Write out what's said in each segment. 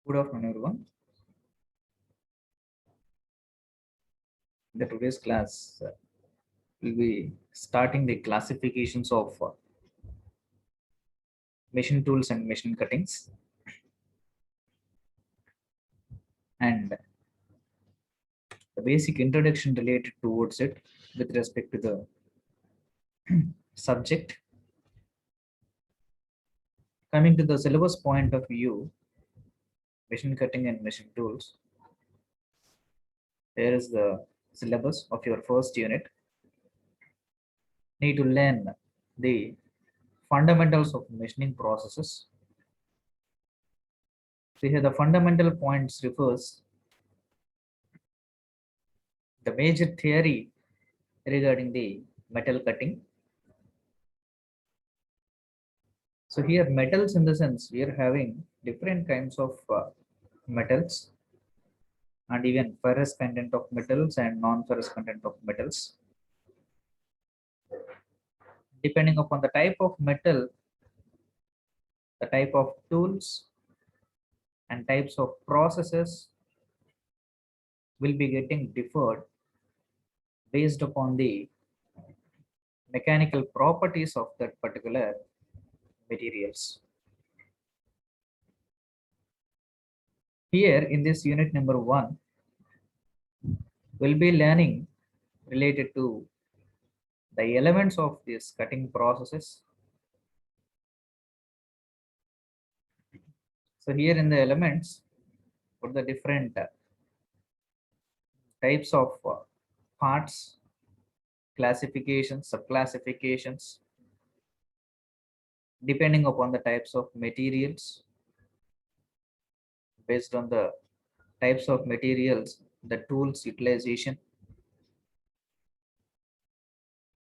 Good afternoon, everyone. The today's class will be starting the classifications of machine tools and machine cuttings, and the basic introduction related towards it with respect to the subject. Coming to the syllabus point of view, machine cutting and machine tools. Here is the syllabus of your first unit. Need to learn the fundamentals of machining processes. So here the fundamental points refers the major theory regarding the metal cutting. So here metals, in the sense we are having different kinds of metals, and even ferrous content of metals and non-ferrous content of metals. Depending upon the type of metal, the type of tools and types of processes will be getting differed based upon the mechanical properties of that particular materials. Here in this unit number 1, we'll be learning related to the elements of these cutting processes. So here in the elements, put the different types of parts, classifications, subclassifications, depending upon the types of materials. Based on the types of materials, the tools utilization,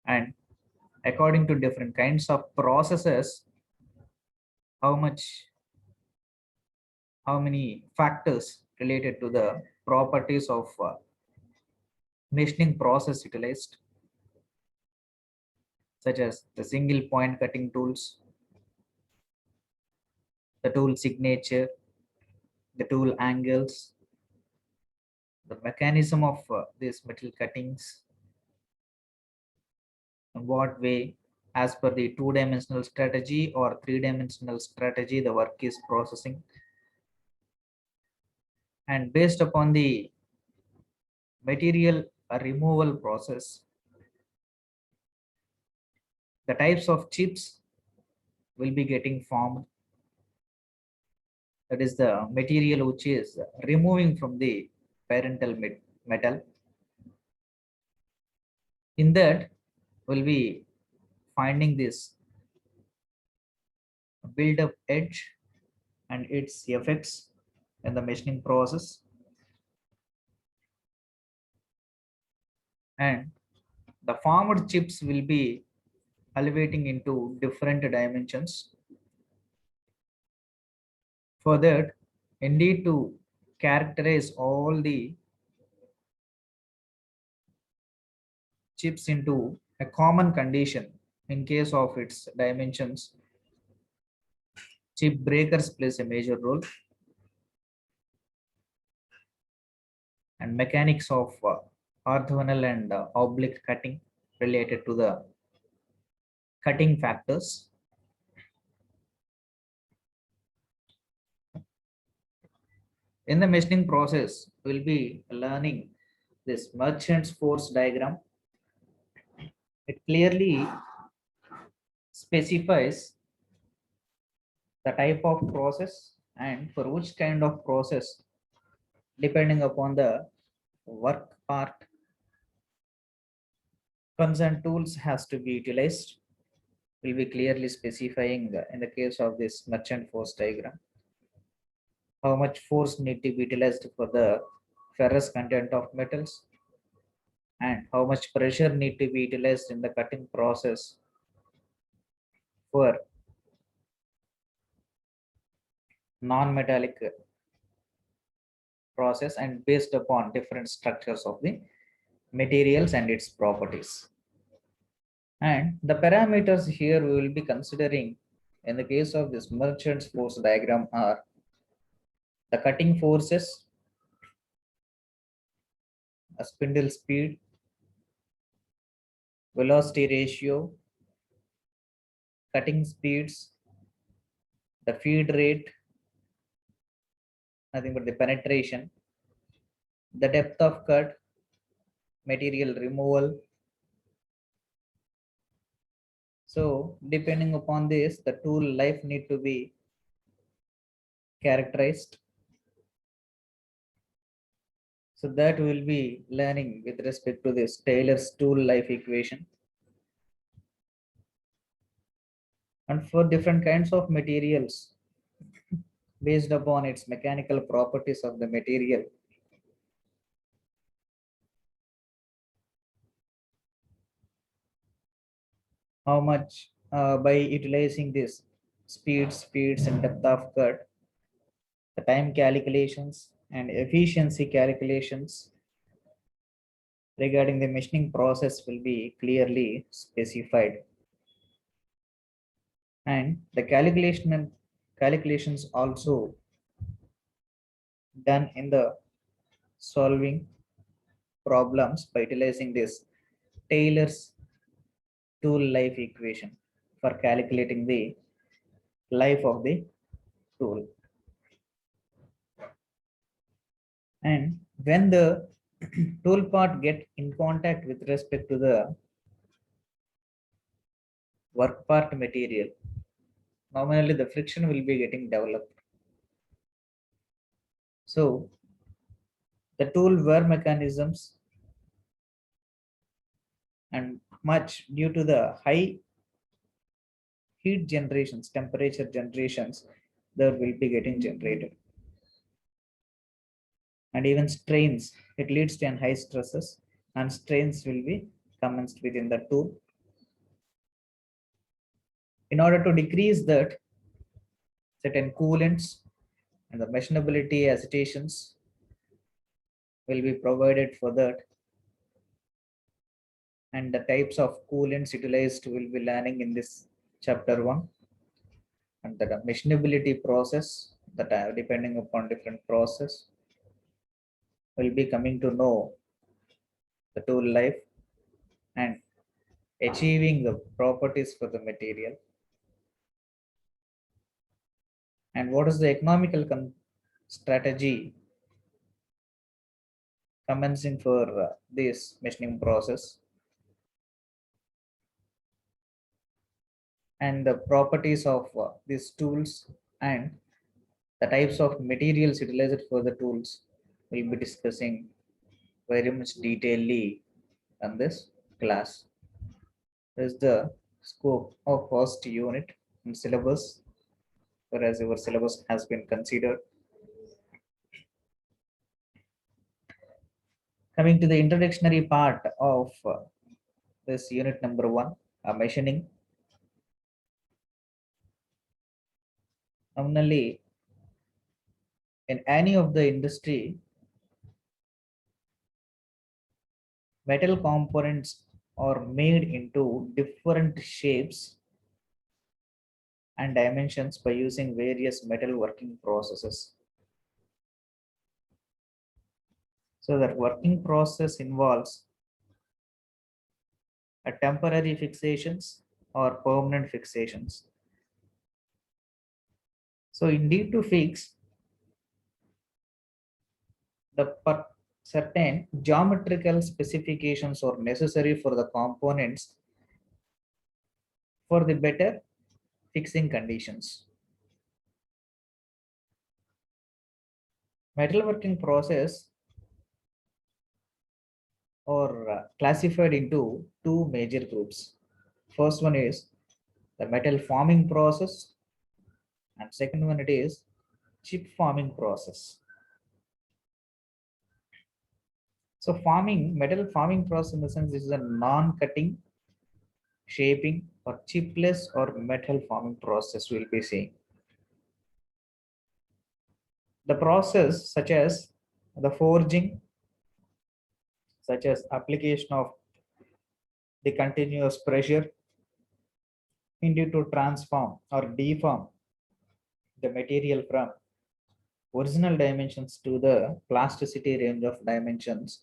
and according to different kinds of processes, how many factors related to the properties of machining process utilized, such as the single point cutting tools, the tool signature, the tool angles, the mechanism of these metal cuttings, in what way, as per the two-dimensional strategy or three-dimensional strategy, the work is processing, and based upon the material removal process, the types of chips will be getting formed. That is the material which is removing from the parental metal. In that, we'll be finding this build-up edge and its effects in the machining process, and the formed chips will be elevating into different dimensions. For that, indeed, to characterize all the chips into a common condition in case of its dimensions, chip breakers plays a major role, and mechanics of orthogonal and oblique cutting related to the cutting factors. In the machining process, we'll be learning this merchant's force diagram. It clearly specifies the type of process and for which kind of process, depending upon the work part, concerned tools has to be utilized. Will be clearly specifying in the case of this merchant force diagram how much force need to be utilized for the ferrous content of metals, and how much pressure need to be utilized in the cutting process for non-metallic process, and based upon different structures of the materials and its properties. And the parameters here we will be considering in the case of this merchant's force diagram are the cutting forces, a spindle speed, velocity ratio, cutting speeds, the feed rate, nothing but the penetration, the depth of cut, material removal. So depending upon this, the tool life need to be characterized. So that we'll be learning with respect to this Taylor's tool life equation. And for different kinds of materials, based upon its mechanical properties of the material, how much by utilizing this speeds and depth of cut, the time calculations and efficiency calculations regarding the machining process will be clearly specified. And the calculations also done in the solving problems by utilizing this Taylor's tool life equation for calculating the life of the tool. And when the tool part get in contact with respect to the work part material, normally the friction will be getting developed. So the tool wear mechanisms and much due to the high heat generations, temperature generations, that will be getting generated. And even strains, it leads to an high stresses and strains will be commenced within the tool. In order to decrease that, certain coolants and the machinability agitations will be provided for that. And the types of coolants utilized will be learning in this chapter 1. And the machinability process that depending upon different process will be coming to know the tool life and achieving the properties for the material. And what is the economical strategy commencing for this machining process, and the properties of these tools and the types of materials utilized for the tools we'll be discussing very much detailedly on this class. This is the scope of first unit and syllabus, whereas your syllabus has been considered. Coming to the introductory part of this unit number 1, machining. Normally, in any of the industry, metal components are made into different shapes and dimensions by using various metal working processes. So that working process involves a temporary fixations or permanent fixations. So indeed to fix the certain geometrical specifications are necessary for the components for the better fixing conditions. Metalworking process are classified into two major groups. First one is the metal forming process, and second one it is chip forming process. So metal forming process in the sense this is a non-cutting, shaping or chipless or metal forming process we'll be seeing. The process such as the forging, such as application of the continuous pressure into to transform or deform the material from original dimensions to the plasticity range of dimensions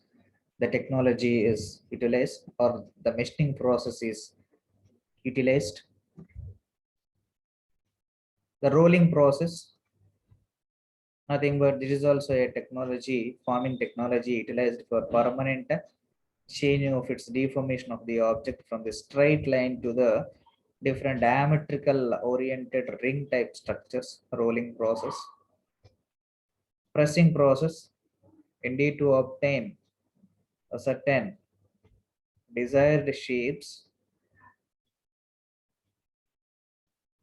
the technology is utilized or the machining process is utilized. The rolling process, nothing but this is also a technology, forming technology utilized for permanent changing of its deformation of the object from the straight line to the different diametrical oriented ring type structures. Rolling process. Pressing process, indeed to obtain a certain desired shapes.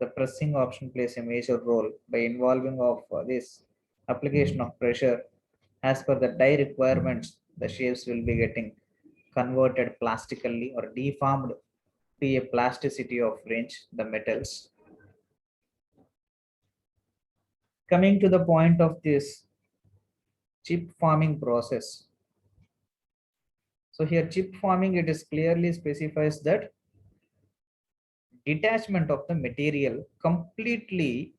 The pressing option plays a major role by involving of this application of pressure as per the die requirements. The shapes will be getting converted plastically or deformed to a plasticity of range the metals. Coming to the point of this chip forming process. So here chip forming, it is clearly specifies that detachment of the material completely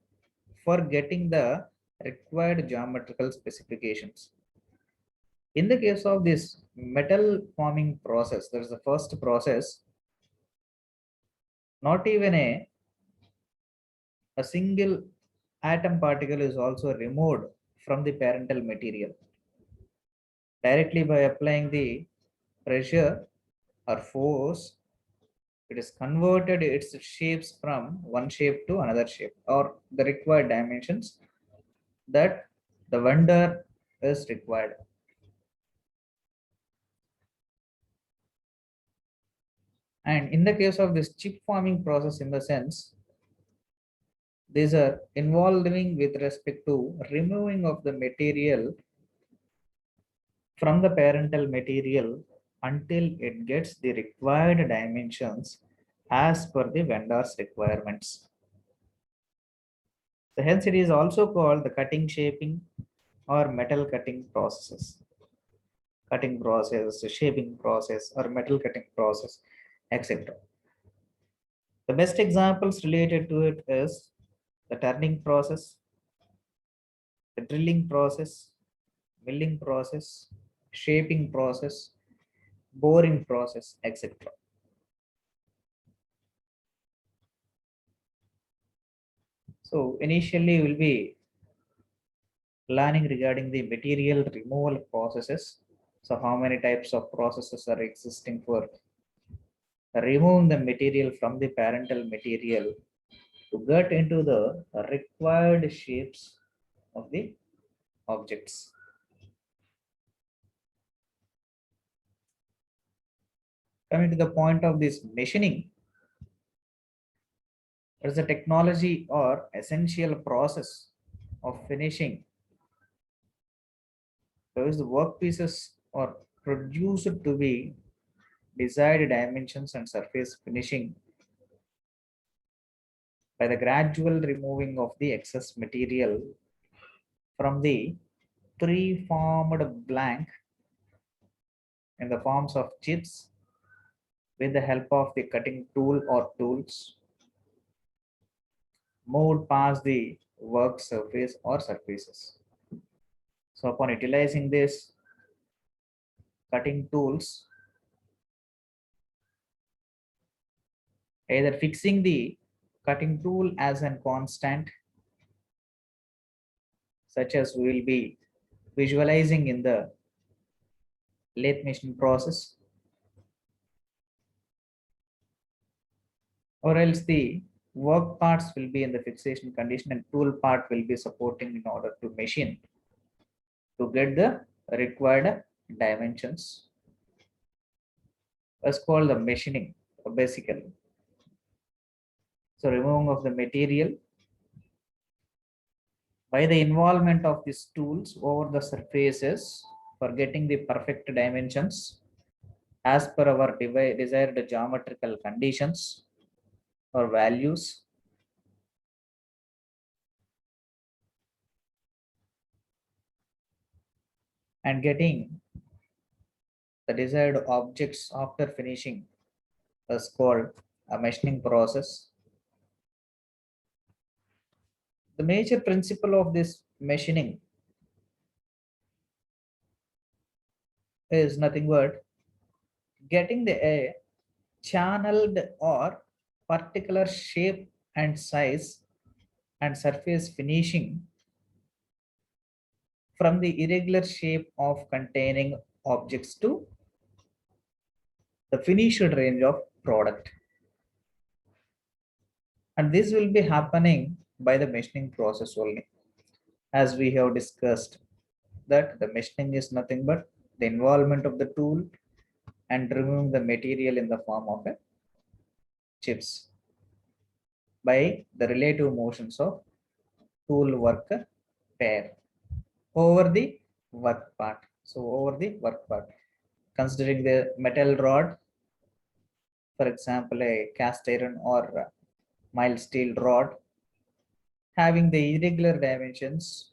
for getting the required geometrical specifications. In the case of this metal forming process, there is the first process, not even a single atom particle is also removed from the parental material. Directly by applying the pressure or force, it is converted its shapes from one shape to another shape or the required dimensions that the vendor is required. And in the case of this chip forming process, in the sense, these are involving with respect to removing of the material from the parental material until it gets the required dimensions as per the vendor's requirements. So hence it is also called the cutting shaping or metal cutting processes. Cutting process, shaping process, or metal cutting process, etc. The best examples related to it is the turning process, the drilling process, milling process, shaping process, boring process, etc. So initially we'll be learning regarding the material removal processes. So how many types of processes are existing for removing the material from the parental material to get into the required shapes of the objects. Coming to the point of this machining, there is a technology or essential process of finishing. Those work pieces are produced to be desired dimensions and surface finishing by the gradual removing of the excess material from the pre-formed blank in the forms of chips with the help of the cutting tool or tools moved past the work surface or surfaces. So upon utilizing this cutting tools, either fixing the cutting tool as a constant, such as we will be visualizing in the lathe machine process, or else the work parts will be in the fixation condition and tool part will be supporting in order to machine to get the required dimensions. That's called the machining basically. So removing of the material by the involvement of these tools over the surfaces for getting the perfect dimensions as per our desired geometrical conditions or values. And getting the desired objects after finishing is called a machining process. The major principle of this machining is nothing but getting the a channeled or particular shape and size and surface finishing from the irregular shape of containing objects to the finished range of product. And this will be happening by the machining process only. As we have discussed that the machining is nothing but the involvement of the tool and removing the material in the form of a chips by the relative motions of tool work pair over the work part. So over the work part, considering the metal rod, for example, a cast iron or mild steel rod having the irregular dimensions,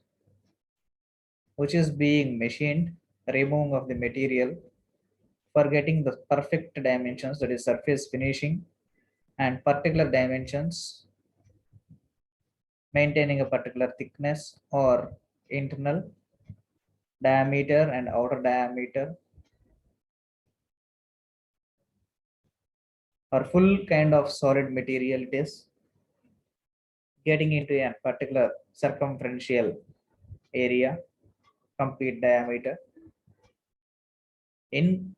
which is being machined, removing of the material for getting the perfect dimensions, that is surface finishing, and particular dimensions, maintaining a particular thickness or internal diameter and outer diameter, or full kind of solid material it is, getting into a particular circumferential area, complete diameter, in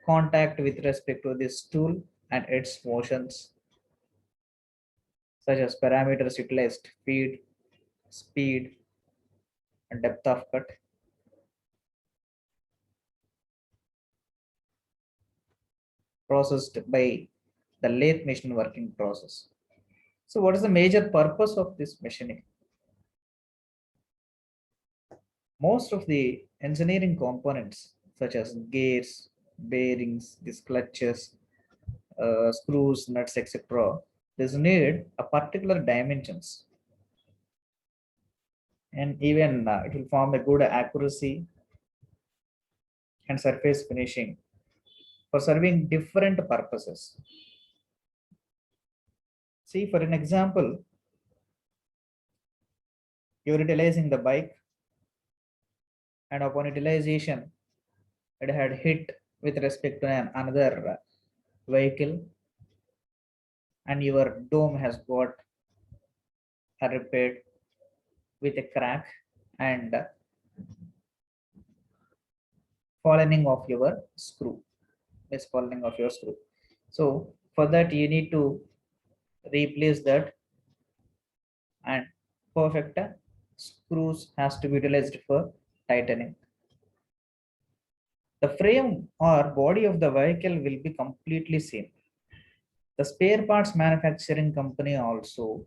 contact with respect to this tool and its motions, such as parameters utilized, feed, speed, and depth of cut, processed by the lathe machine working process. So what is the major purpose of this machining? Most of the engineering components such as gears, bearings, these clutches, screws, nuts, etc. This need a particular dimensions, and even it will form a good accuracy and surface finishing for serving different purposes. See, for an example, you're utilizing the bike, and upon utilization, it had hit with respect to another vehicle, and your dome has got repaired with a crack and falling of your screw, falling of your screw. So for that you need to replace that, and perfect screws has to be utilized for tightening. The frame or body of the vehicle will be completely same. The spare parts manufacturing company also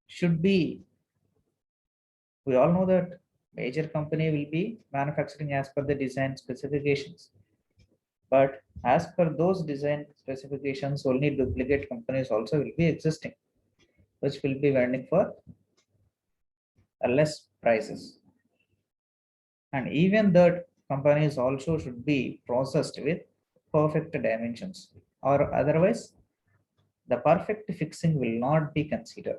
should be, we all know that major company will be manufacturing as per the design specifications, but as per those design specifications only duplicate companies also will be existing, which will be vending for less prices. And even that companies also should be processed with perfect dimensions, or otherwise the perfect fixing will not be considered.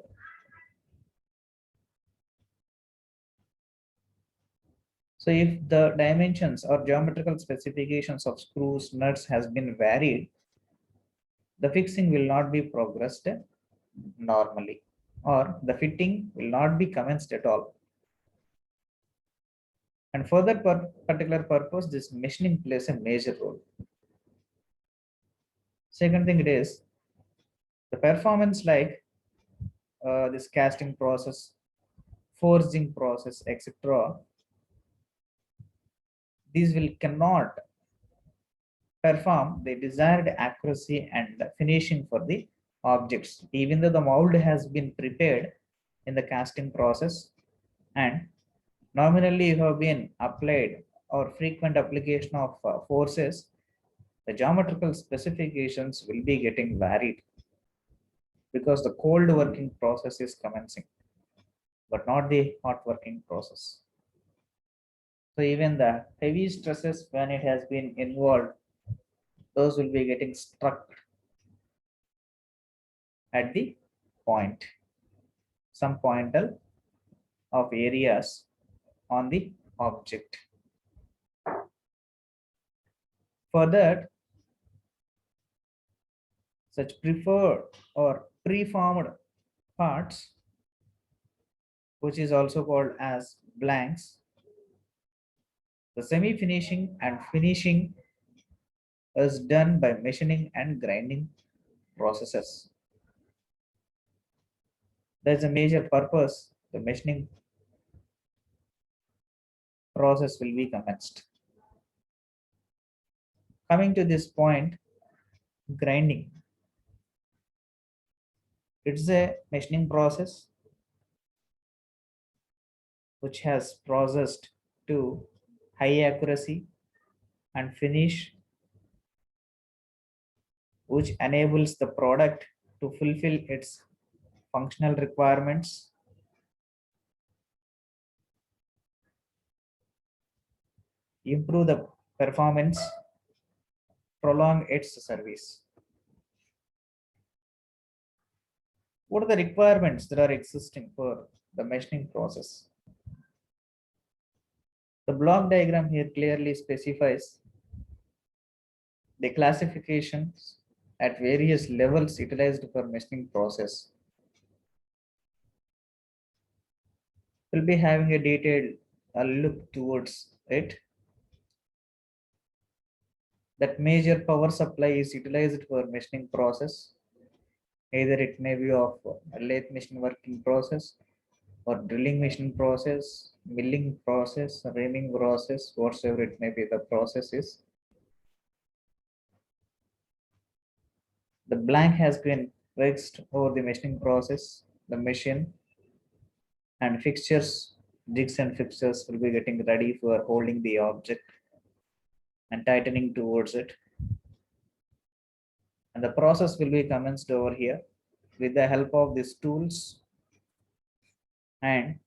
So if the dimensions or geometrical specifications of screws, nuts has been varied, the fixing will not be progressed normally, or the fitting will not be commenced at all. And for that particular purpose, this machining plays a major role. Second thing it is the performance, like this casting process, forging process, etc. These will cannot perform the desired accuracy and finishing for the objects, even though the mold has been prepared in the casting process and nominally you have been applied or frequent application of forces, the geometrical specifications will be getting varied because the cold working process is commencing, but not the hot working process. So even the heavy stresses when it has been involved, those will be getting struck at the point, some pointal of areas on the object. For that, such preferred or preformed parts, which is also called as blanks, the semi-finishing and finishing is done by machining and grinding processes. There's a major purpose. The machining process will be commenced. Coming to this point, grinding. It's a machining process which has processed to high accuracy and finish, which enables the product to fulfill its functional requirements, improve the performance, prolong its service. What are the requirements that are existing for the machining process? The block diagram here clearly specifies the classifications at various levels utilized for machining process. We'll be having a detailed look towards it. That major power supply is utilized for machining process. Either it may be of a lathe machine working process or drilling machine process, milling process, reaming process, whatsoever it may be the process is. The blank has been fixed over the machining process, the machine and fixtures, jigs and fixtures will be getting ready for holding the object and tightening towards it. And the process will be commenced over here with the help of these tools and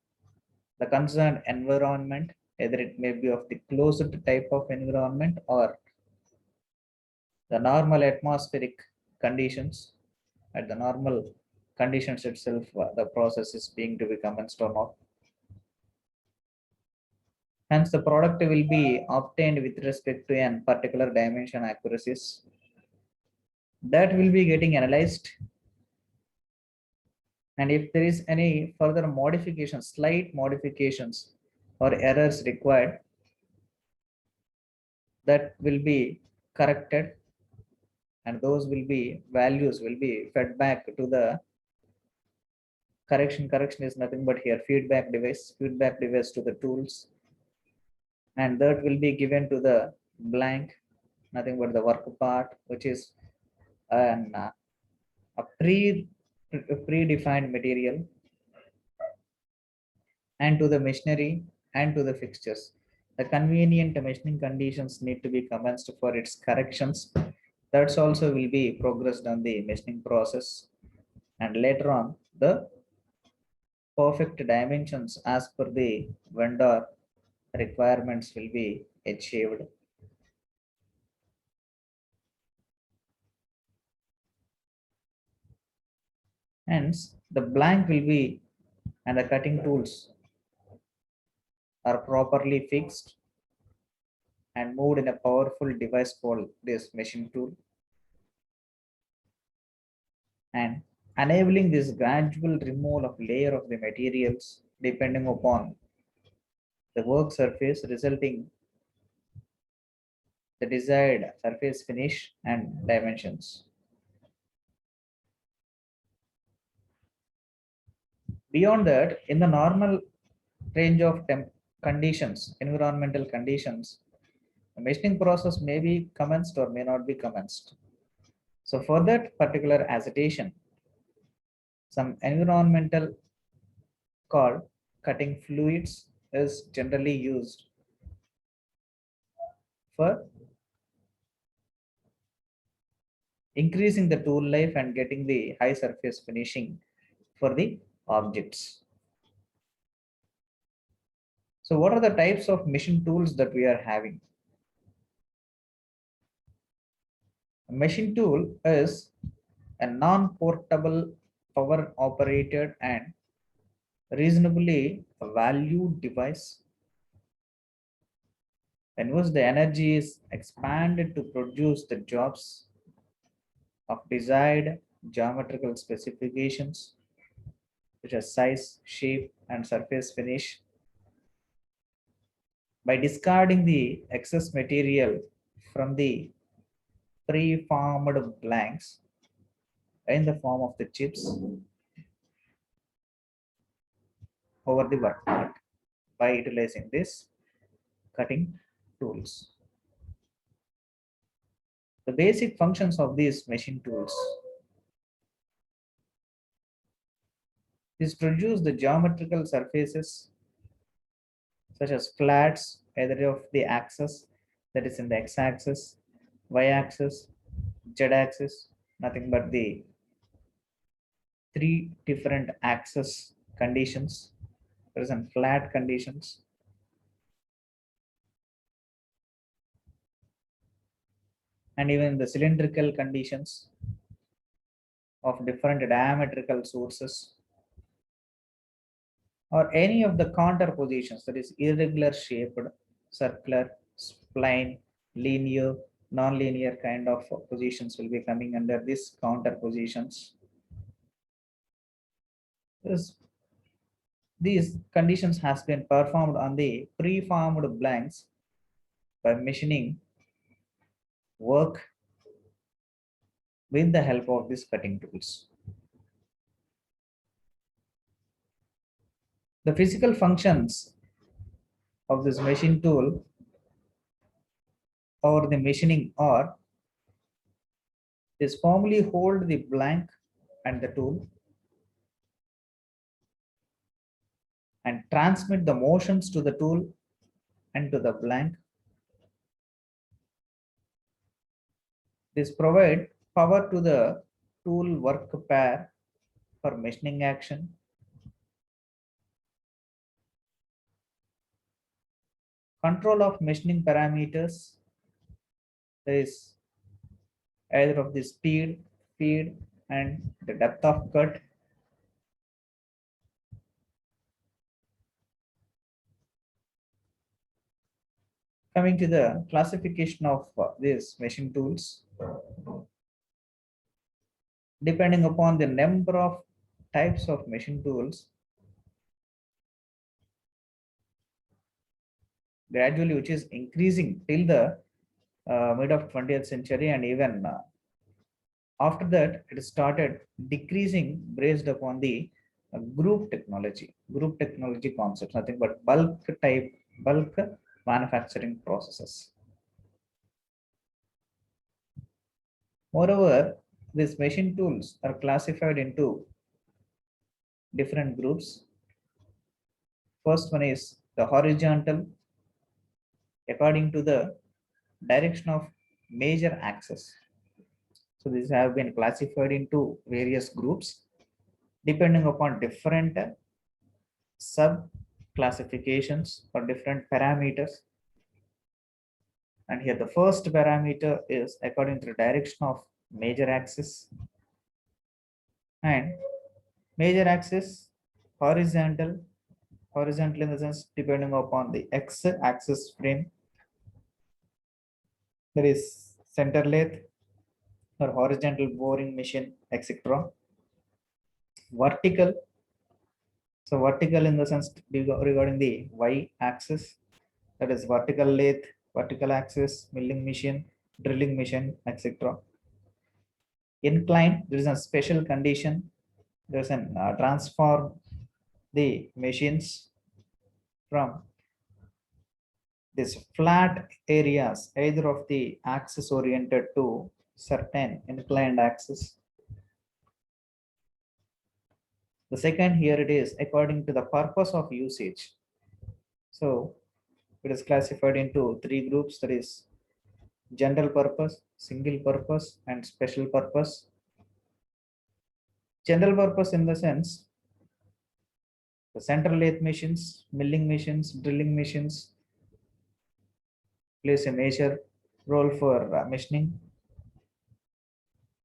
the concerned environment, either it may be of the closed type of environment or the normal atmospheric conditions. At the normal conditions itself, the process is being to be commenced or not. Hence, the product will be obtained with respect to an particular dimension accuracies that will be getting analyzed. And if there is any further modifications, slight modifications or errors required, that will be corrected, and those will be values will be fed back to the correction is nothing but here feedback device to the tools, and that will be given to the blank, nothing but the work part, which is an a predefined material, and to the machinery and to the fixtures. The convenient machining conditions need to be commenced for its corrections. That's also will be progressed on the machining process, and later on the perfect dimensions as per the vendor requirements will be achieved. Hence, the blank will be and the cutting tools are properly fixed and moved in a powerful device called this machine tool, and enabling this gradual removal of layer of the materials depending upon the work surface, resulting the desired surface finish and dimensions. Beyond that, in the normal range of conditions, environmental conditions, the machining process may be commenced or may not be commenced. So for that particular agitation, some environmental called cutting fluids is generally used for increasing the tool life and getting the high surface finishing for the objects. So what are the types of machine tools that we are having? A machine tool is a non-portable, power operated and reasonably valued device in which the energy is expanded to produce the jobs of desired geometrical specifications, such as size, shape, and surface finish, by discarding the excess material from the preformed blanks in the form of the chips over the work part by utilizing this cutting tools. The basic functions of these machine tools is produce the geometrical surfaces such as flats either of the axis, that is in the x-axis, y-axis, z-axis, nothing but the three different axis conditions. There is some flat conditions, and even the cylindrical conditions of different diametrical sources, or any of the counter positions, that is irregular shaped, circular, spline, linear, non-linear kind of positions will be coming under this counter positions. These conditions has been performed on the preformed blanks by machining work with the help of these cutting tools. The physical functions of this machine tool or the machining are is formally hold the blank and the tool and transmit the motions to the tool and to the blank. This provide power to the tool work pair for machining action. Control of machining parameters, there is either of the speed, feed, and the depth of cut. Coming to the classification of these machine tools, depending upon the number of types of machine tools, gradually which is increasing till the mid of 20th century, and even after that it started decreasing based upon the group technology concepts, nothing but bulk manufacturing processes. Moreover, these machine tools are classified into different groups. First one is the horizontal, according to the direction of major axis. So these have been classified into various groups depending upon different sub classifications or different parameters. And here the first parameter is according to the direction of major axis, and major axis horizontal, in the sense depending upon the x axis frame, there is center lathe or horizontal boring machine, etc. Vertical, so vertical in the sense regarding the y axis, that is vertical lathe, vertical axis, milling machine, drilling machine, etc. Incline, there is a special condition. There's an transform the machines from these flat areas, either of the axis oriented to certain inclined axis. The second here it is according to the purpose of usage. So it is classified into three groups, that is general purpose, single purpose, and special purpose. General purpose in the sense the central lathe machines, milling machines, drilling machines plays a major role for machining.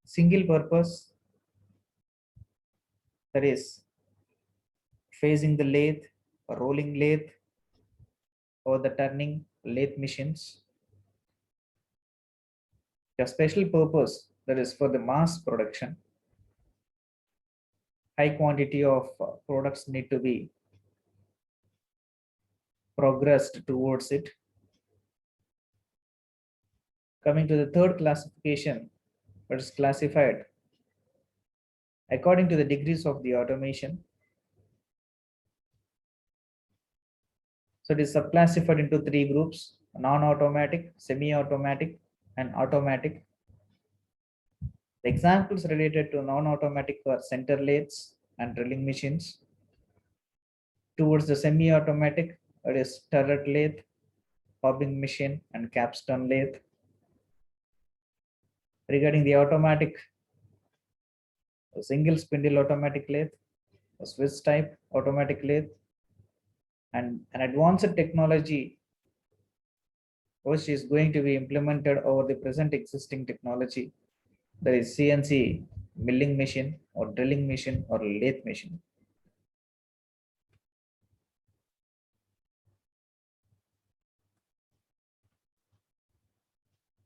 Single purpose, that is facing the lathe, rolling lathe, or the turning lathe machines. A special purpose, that is for the mass production. High quantity of products need to be progressed towards it. Coming to the third classification, it is classified according to the degrees of the automation. So it is subclassified into three groups: non-automatic, semi-automatic, and automatic. The examples related to non-automatic are center lathes and drilling machines. Towards the semi-automatic, it is turret lathe, bobbing machine, and capstone lathe. Regarding the automatic, a single spindle automatic lathe, a Swiss type automatic lathe, and an advanced technology which is going to be implemented over the present existing technology, that is CNC milling machine or drilling machine or lathe machine.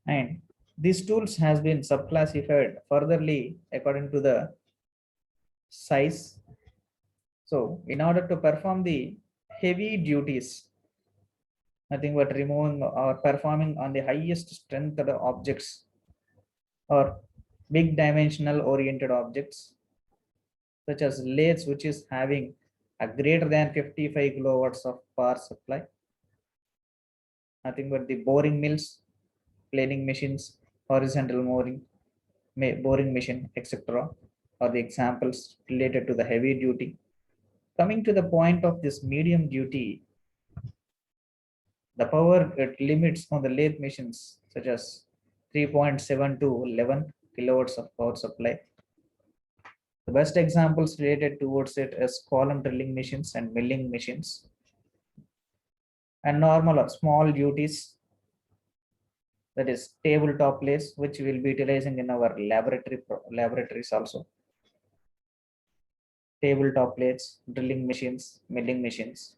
And these tools has been subclassified furtherly according to the size. So in order to perform the heavy duties, nothing but removing or performing on the highest strength of the objects or big dimensional oriented objects, such as lathes, which is having a greater than 55 kilowatts of power supply. Nothing but the boring mills, planing machines, horizontal boring machine, etc. are the examples related to the heavy duty. Coming to the point of this medium duty, the power limits on the lathe machines, such as 3.7 to 11 kilowatts of power supply. The best examples related towards it is column drilling machines and milling machines. And normal or small duties, that is tabletop lathes, which we will be utilizing in our laboratories also. Tabletop lathes, drilling machines, milling machines.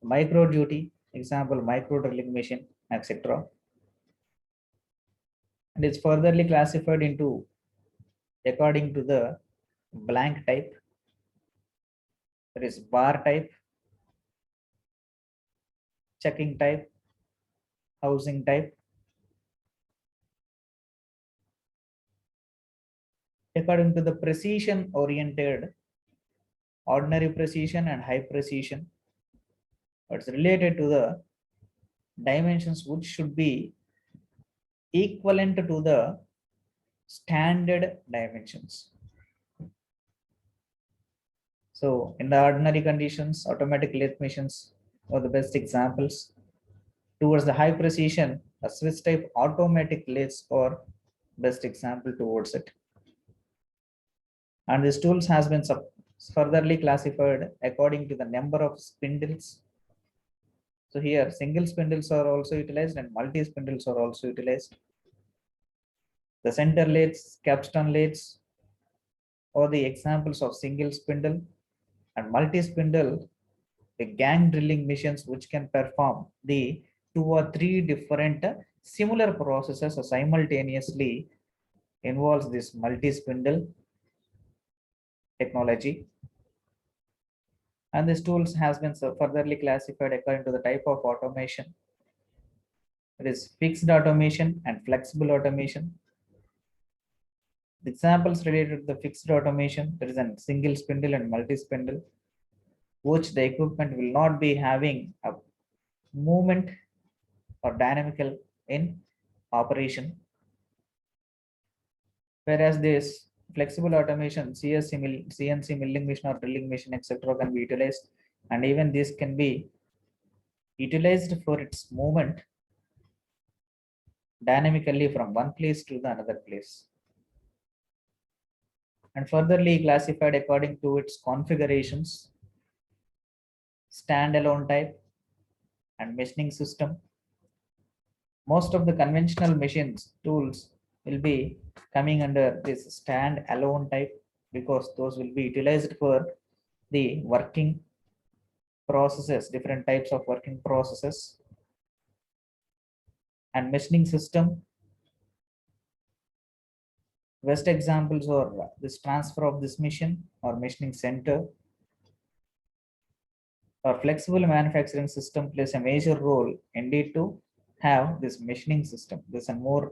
Micro duty, example micro drilling machine, etc. And it's furtherly classified into according to the blank type, there is bar type, checking type, housing type. According to the precision oriented, ordinary precision and high precision, it's related to the dimensions which should be equivalent to the standard dimensions. So in the ordinary conditions, automatic lathe machines are the best examples. Towards the high precision, a Swiss type automatic lathes are best example towards it. And these tools has been furtherly classified according to the number of spindles. So here single spindles are also utilized and multi spindles are also utilized. The center lathes, capstone lathes are the examples of single spindle, and multi spindle, the gang drilling machines which can perform the 2 or 3 different similar processes simultaneously, involves this multi spindle technology. And this tools has been furtherly classified according to the type of automation. It is fixed automation and flexible automation. The examples related to the fixed automation, there is a single spindle and multi spindle, which the equipment will not be having a movement or dynamical in operation. Whereas this flexible automation, CNC milling machine or drilling machine, etc., can be utilized, and even this can be utilized for its movement dynamically from one place to the another place, and furtherly classified according to its configurations: standalone type and machining system. Most of the conventional machines tools will be coming under this stand alone type, because those will be utilized for the working processes, different types of working processes, and machining system. Best examples are this transfer of this machine or machining center or flexible manufacturing system plays a major role indeed to have this machining system. This is a more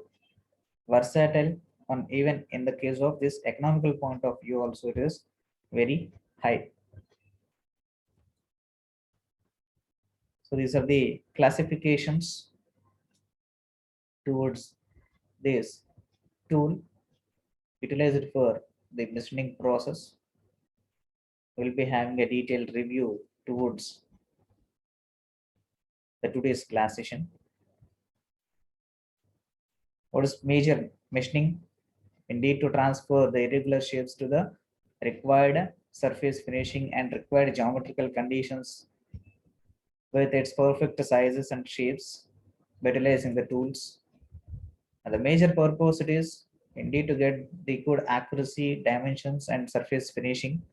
versatile and even in the case of this economical point of view also it is very high. So these are the classifications towards this tool utilized for the machining process. We'll be having a detailed review towards the today's class session. What is major machining? Indeed, to transfer the irregular shapes to the required surface finishing and required geometrical conditions with its perfect sizes and shapes, utilizing the tools. And the major purpose it is indeed to get the good accuracy, dimensions, and surface finishing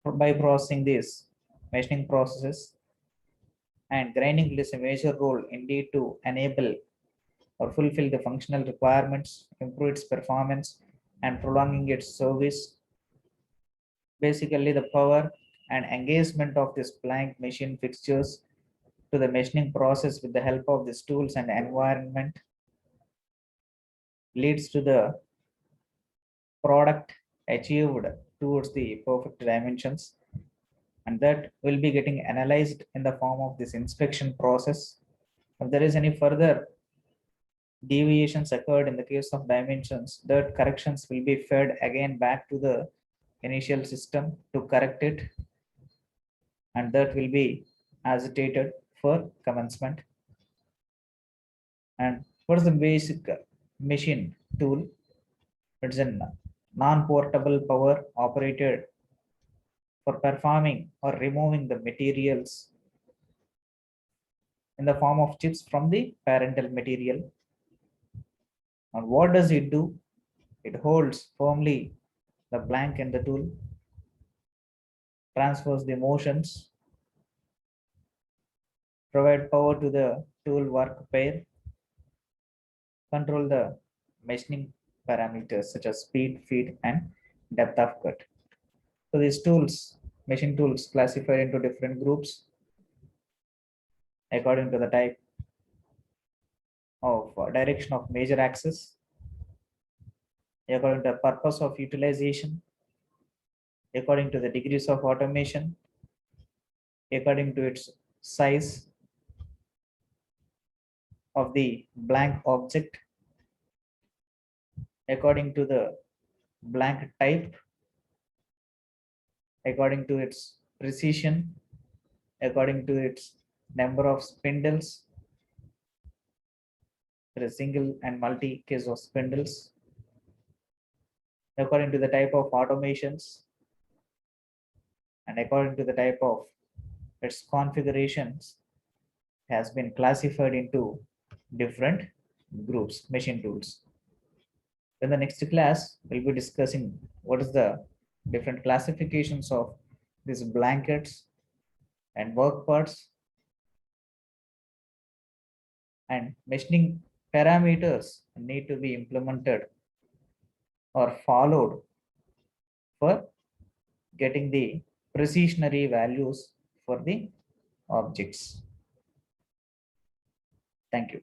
by processing these machining processes. And grinding plays a major role indeed to enable or fulfill the functional requirements, improve its performance, and prolonging its service. Basically, the power and engagement of this blank machine fixtures to the machining process with the help of these tools and environment leads to the product achieved towards the perfect dimensions, and that will be getting analyzed in the form of this inspection process. If there is any further deviations occurred in the case of dimensions, that corrections will be fed again back to the initial system to correct it, and that will be agitated for commencement. And what is the basic machine tool? It's a non-portable power operated for performing or removing the materials in the form of chips from the parental material. And what does it do? It holds firmly the blank and the tool, transfers the motions, provide power to the tool work pair, control the machining parameters such as speed, feed, and depth of cut. So these tools, machine tools, classified into different groups according to the type of direction of major axis, according to the purpose of utilization, according to the degrees of automation, according to its size of the blank object, according to the blank type, according to its precision, according to its number of spindles, there is single and multi case of spindles, according to the type of automations, and according to the type of its configurations has been classified into different groups, machine tools. In the next class, we'll be discussing what is the different classifications of these blankets and work parts and machining parameters need to be implemented or followed for getting the precisionary values for the objects. Thank you.